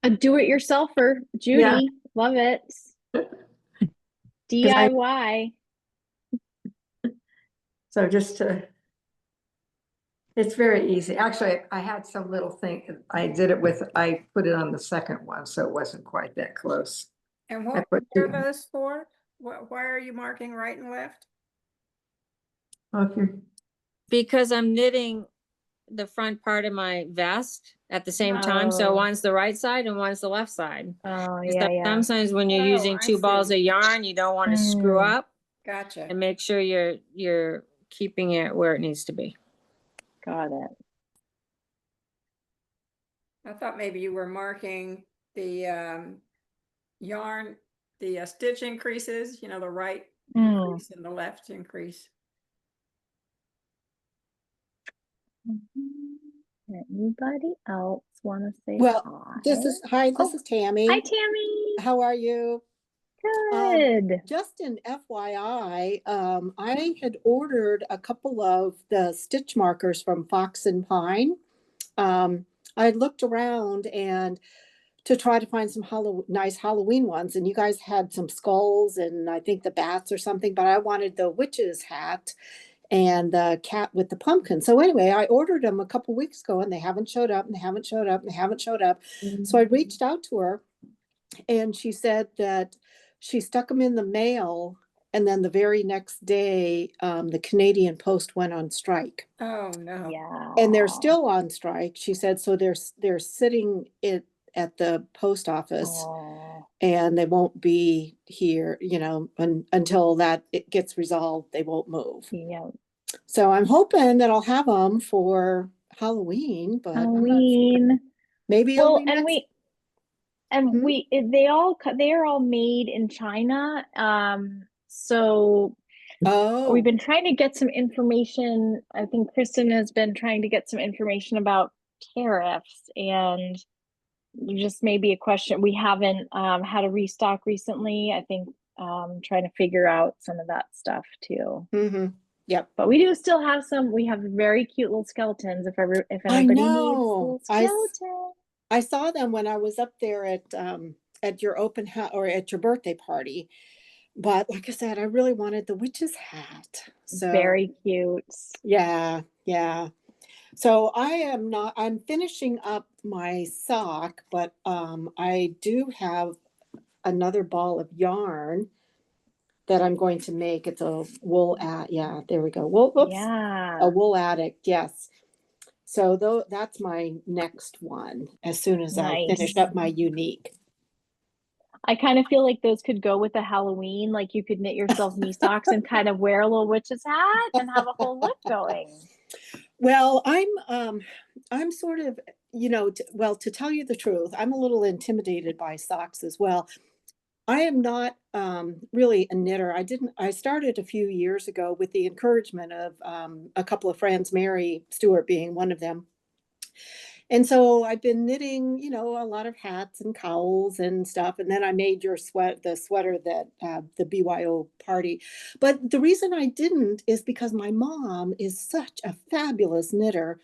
A do-it-yourselfer, Judy. Yeah. Love it. DIY. So just to, it's very easy. Actually, I had some little thing, I put it on the second one, so it wasn't quite that close. And what are those for? Why are you marking right and left? Okay. Because I'm knitting the front part of my vest at the same time. So one's the right side and one's the left side. Oh, So sometimes when you're using two balls of yarn, you don't want to screw up. Gotcha. And make sure you're keeping it where it needs to be. Got it. I thought maybe you were marking the yarn, the stitch increases, you know, the right increase and the left increase. Anybody else want to say hi? This is Tammy. Hi, Tammy. How are you? Good. Just an FYI, I had ordered a couple of the stitch markers from Fox and Pine. I looked around and to try to find some nice Halloween ones, and you guys had some skulls and I think the bats or something, but I wanted the witch's hat and the cat with the pumpkin. So anyway, I ordered them a couple weeks ago and they haven't showed up and they haven't showed up and they haven't showed up. So I reached out to her and she said that she stuck them in the mail, and then the very next day, the Canadian Post went on strike. Oh no! Yeah, and they're still on strike. She said so. They're sitting at the post office, and they won't be here. You know, until it gets resolved, they won't move. Yeah. So I'm hoping that I'll have them for Halloween. But Halloween. Maybe well, they are all made in China. So we've been trying to get some information. I think Kristen has been trying to get some information about tariffs, and just maybe a question. We haven't had a restock recently. I think trying to figure out some of that stuff too. Yep. But we do still have some, we have very cute little skeletons if I anybody needs know. little skeletons. I saw them when I was up there at your open house or at your birthday party. But like I said, I really wanted the witch's hat. So Very cute. yeah, yeah. So I'm finishing up my sock, but I do have another ball of yarn that I'm going to make. It's a yeah, there we go. Whoops. Yeah. A wool addict, yes. So that's my next one as soon as I finish Nice. up my unique. I kind of feel like those could go with the Halloween. Like you could knit yourself knee socks and kind of wear a little witch's hat and have a whole look going. Well, I'm sort of, to tell you the truth, I'm a little intimidated by socks as well. I am not really a knitter. I started a few years ago with the encouragement of a couple of friends, Mary Stewart being one of them. And so I've been knitting, a lot of hats and cowls and stuff. And then I made the sweater that the BYO party. But the reason I didn't is because my mom is such a fabulous knitter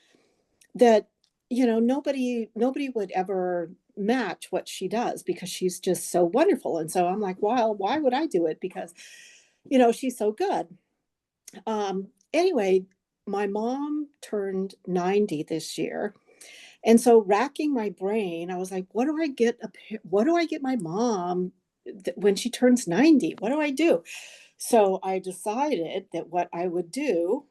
that, nobody would ever match what she does because she's just so wonderful. And so I'm like, well, why would I do it? Because, she's so good. Anyway, my mom turned 90 this year. And so racking my brain, I was like, what do I get my mom when she turns 90? What do I do? So I decided that what I would do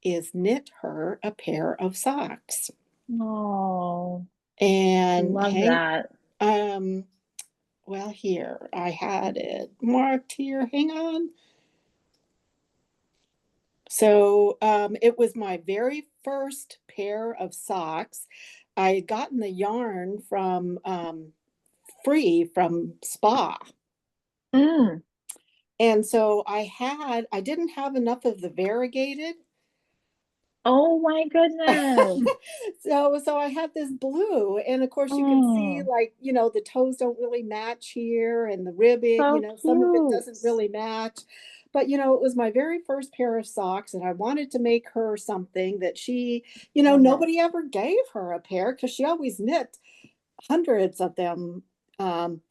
is knit her a pair of socks. Oh, And love that. Well, here, I had it marked here. Hang on. So it was my very first pair of socks. I had gotten the yarn from free from Spa. Mm. And so I didn't have enough of the variegated. Oh my goodness. So I had this blue, and of course you can see the toes don't really match here, and the ribbing, So some of it cute. doesn't really match. But it was my very first pair of socks, and I wanted to make her something that she, nobody ever gave her a pair because she always knit hundreds of them. And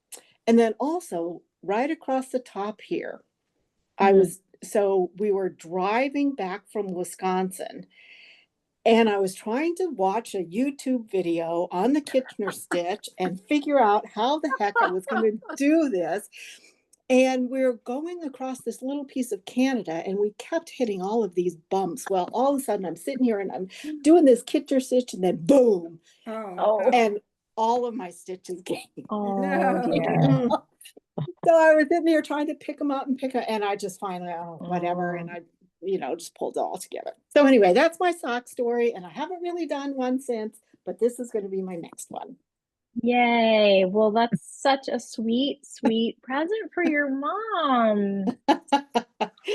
then also right across the top here, we were driving back from Wisconsin. And I was trying to watch a YouTube video on the Kitchener stitch and figure out how the heck I was going to do this. And we're going across this little piece of Canada, and we kept hitting all of these bumps. Well, all of a sudden I'm sitting here and I'm doing this Kitchener stitch, and then boom. Oh. And all of my stitches came. Oh dear. So I was sitting there trying to pick them up and I just finally, whatever. And I just pulled it all together. So anyway, that's my sock story. And I haven't really done one since, but this is going to be my next one. Yay. Well, that's such a sweet, sweet present for your mom.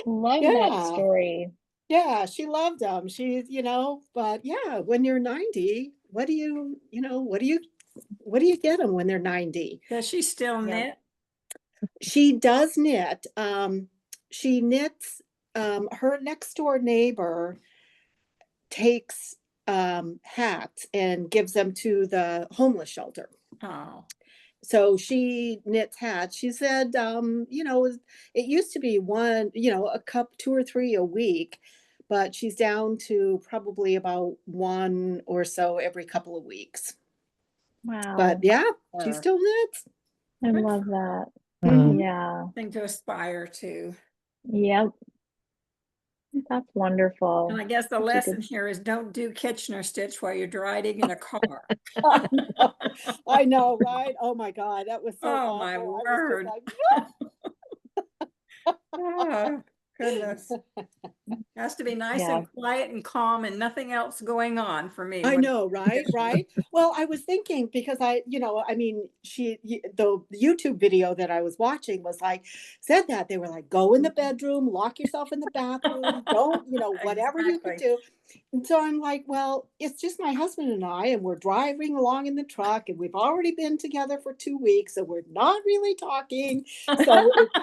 Love that story. Yeah, she loved them. She's, but yeah, when you're 90, what do you get them when they're 90? Does she still knit? She does knit. She knits. Her next door neighbor takes hats and gives them to the homeless shelter. Oh. So she knits hats. She said, it used to be a cup, 2 or 3 a week, but she's down to probably about 1 or so every couple of weeks. Wow. But yeah, she still knits. I love that. Yeah. Thing to aspire to. Yep. That's wonderful. And I guess the lesson here is don't do Kitchener stitch while you're driving in a car. I know, right? Oh my God, that was so awful. My word. Oh, goodness. Has to be nice and quiet and calm and nothing else going on for me. I know, right? Right. Well, I was thinking because the YouTube video that I was watching said that they were like, go in the bedroom, lock yourself in the bathroom, don't, whatever you could do. And so I'm like, well, it's just my husband and I, and we're driving along in the truck, and we've already been together for 2 weeks, so we're not really talking. So it's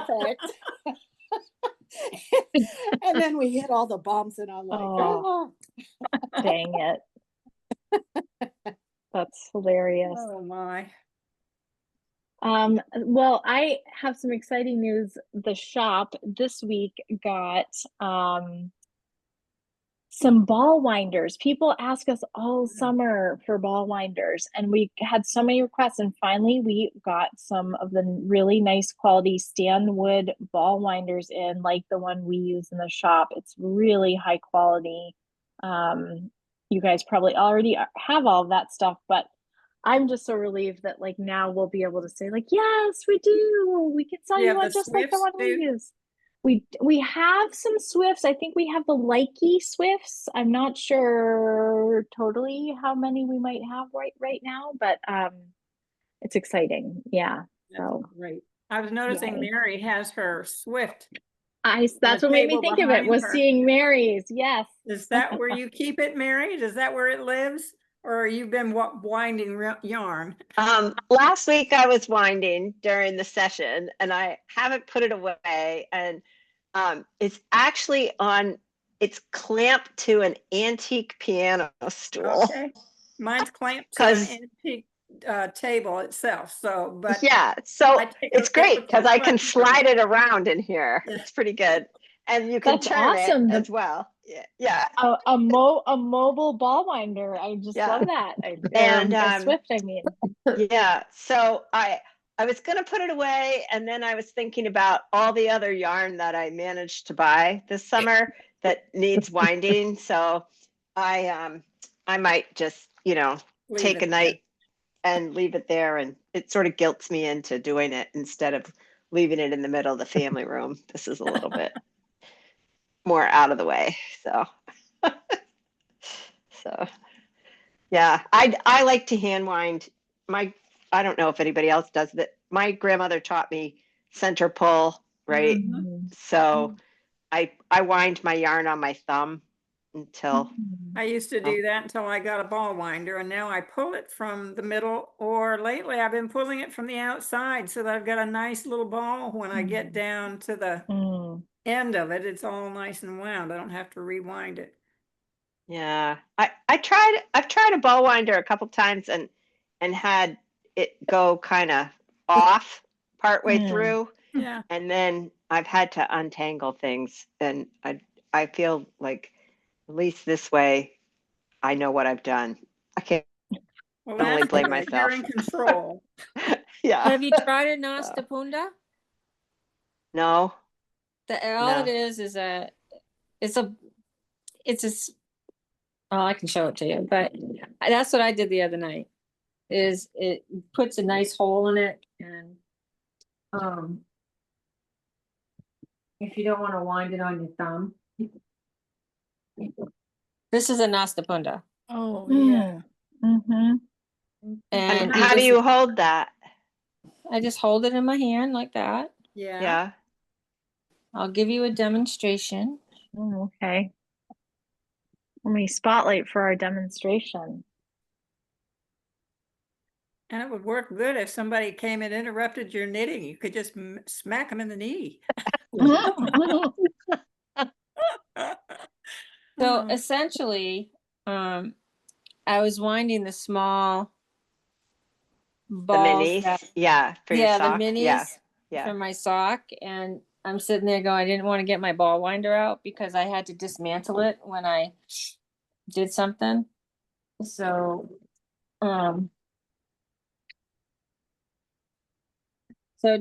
perfect. And then we hit all the bumps and I'm like, Oh, dang it. That's hilarious. Oh my. Well, I have some exciting news. The shop this week got some ball winders. People ask us all summer for ball winders, and we had so many requests, and finally we got some of the really nice quality Stanwood ball winders in, like the one we use in the shop. It's really high quality. You guys probably already have all of that stuff, but I'm just so relieved that like now we'll be able to say like, yes, we do. We can sell You you have one the just like the Swifts one we too? use. We have some Swifts. I think we have the Likey Swifts. I'm not sure totally how many we might have right now, but it's exciting. Yeah. So Great. I was noticing yay. Mary has her Swift. That's what made me think of it, was seeing Mary's. Yes. Is that where you keep it, Mary? Is that where it lives? Or you've been winding yarn? Last week I was winding during the session and I haven't put it away, and it's actually it's clamped to an antique piano stool. Okay. Mine's clamped to an antique table itself. So, but yeah, so it's great because I can slide it around in here. Yeah. It's pretty good, and you can That's turn awesome. it as well. Yeah. A mobile ball winder. I just love that. And a Swift, I mean. Yeah. So I was gonna put it away, and then I was thinking about all the other yarn that I managed to buy this summer that needs winding. So I might just, take a night and leave it there, and it sort of guilts me into doing it instead of leaving it in the middle of the family room. This is a little bit more out of the way. So yeah, I like to hand wind. I don't know if anybody else does that. My grandmother taught me center pull, right? So I wind my yarn on my thumb until I used to do that until I got a ball winder, and now I pull it from the middle, or lately I've been pulling it from the outside so that I've got a nice little ball when I get down to the end of it. It's all nice and wound. I don't have to rewind it. Yeah, I've tried a ball winder a couple times and had it go kind of off partway through. Yeah. And then I've had to untangle things, and I feel like at least this way I know what I've done. I can't only blame myself. You're in control. Yeah. Have you tried a Nastapunda? No. All it is oh, I can show it to you, but that's what I did the other night. Is it puts a nice hole in it, and if you don't want to wind it on your thumb, this is a Nastapunda. Oh yeah. And how do you hold that? I just hold it in my hand like that. Yeah. I'll give you a demonstration. Okay. Let me spotlight for our demonstration. And it would work good if somebody came and interrupted your knitting. You could just smack them in the knee. So essentially, I was winding the small balls. The minis, for your sock. The minis for my sock, and I'm sitting there going, I didn't want to get my ball winder out because I had to dismantle it when I did something. So,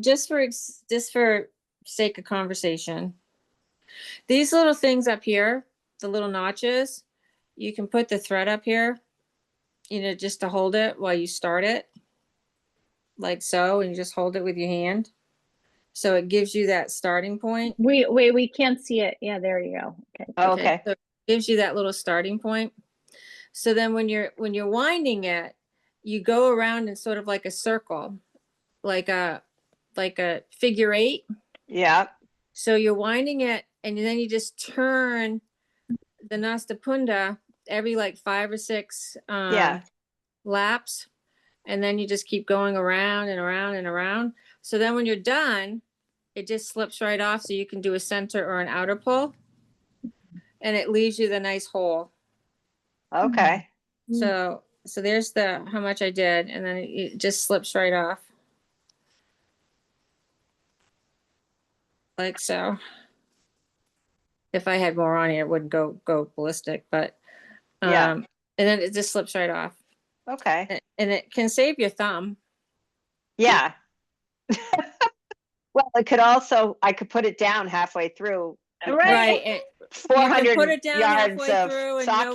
just for sake of conversation, these little things up here, the little notches, you can put the thread up here, just to hold it while you start it, like so, and you just hold it with your hand. So it gives you that starting point. We can't see it. Yeah, there you go. Okay. Okay. So it gives you that little starting point. So then when you're winding it, you go around in sort of like a circle, like a figure 8. Yeah. So you're winding it, and then you just turn the Nastapunda every like 5 or 6 laps, and then you just keep going around and around and around. So then when you're done, it just slips right off, so you can do a center or an outer pull. And it leaves you the nice hole. Okay. So there's how much I did, and then it just slips right off. Like so. If I had more on here, it wouldn't go ballistic, but Yeah. and then it just slips right off. Okay. And it can save your thumb. Yeah. Well, it could also, I could put it down halfway through. Right. And you can 400 put it down yards halfway of through, and sock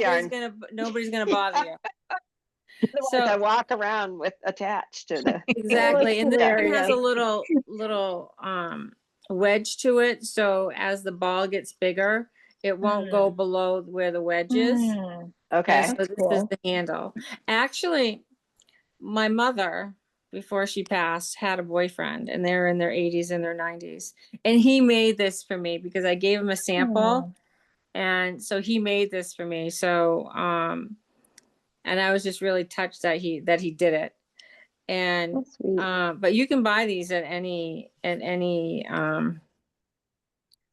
nobody's gonna bother you. Otherwise, I walk around with attached to the. Exactly, and this one has a hilarious. little wedge to it, so as the ball gets bigger, it won't go below where the wedge is. Okay. And so this is the handle. Actually, my mother, before she passed, had a boyfriend, and they're in their 80s and their 90s, and he made this for me because I gave him a sample, and so he made this for me. So and I was just really touched that he did it. And but you can buy these at any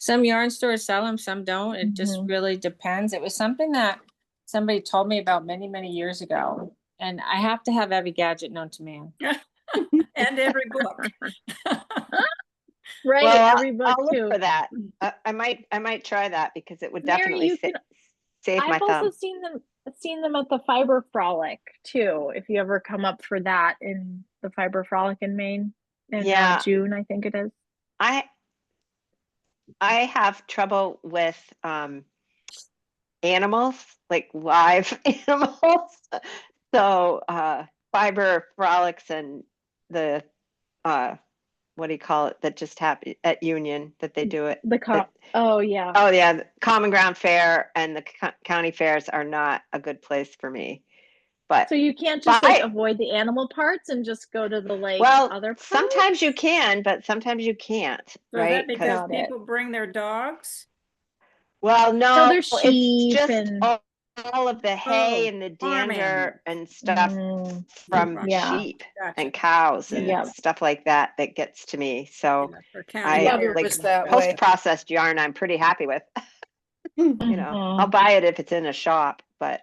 some yarn stores sell them, some don't. It just really depends. It was something that somebody told me about many years ago, and I have to have every gadget known to man. And every book. Right, Well, every book I'll look too. for that. I might try that because it would Mary, definitely you can- save my I've also thumb. seen them at the Fiber Frolic too. If you ever come up for that in the Fiber Frolic in Maine in June, I think it is. I have trouble with animals, like live animals. So Fiber Frolics and the what do you call it that just happened at Union that they do it? Oh yeah. Oh yeah, the Common Ground Fair and the county fairs are not a good place for me. But so you can't just like avoid the animal parts and just go to the other parts? Sometimes you can, but sometimes you can't. So right? Is that because people bring their dogs? Well, no, so there's sheep it's just and all of the hay and the dander and stuff from sheep and cows and stuff like that gets to me. So I like post-processed yarn I'm pretty happy with. You know, I'll buy it if it's in a shop, but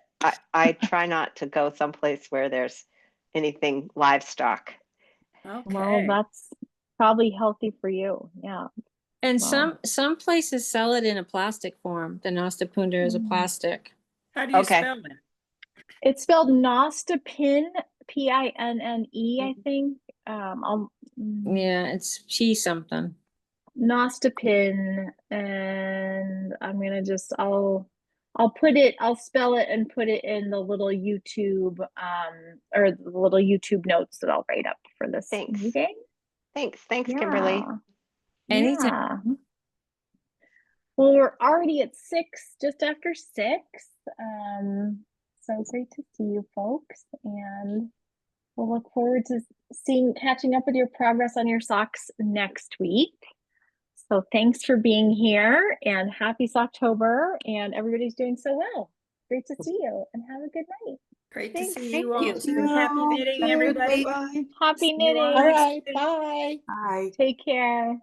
I try not to go someplace where there's anything livestock. Okay. Well, that's probably healthy for you. Yeah. And some places sell it in a plastic form. The Nostapunda is a plastic. How do you spell it? It's spelled Nostapin, Pinne, I think. Yeah, it's P something. Nostapin, and I'm gonna I'll spell it and put it in the little YouTube or the little YouTube notes that I'll write up for this meeting. Thanks, Kimberly. Anytime. Yeah. Well, we're already at 6, just after 6. So great to see you folks, and we'll look forward to catching up with your progress on your socks next week. So thanks for being here, and happy Socktober, and everybody's doing so well. Great to see you, and have a good night. Great to see you all too. Happy knitting, everybody. Happy knitting. All right, bye. Take care.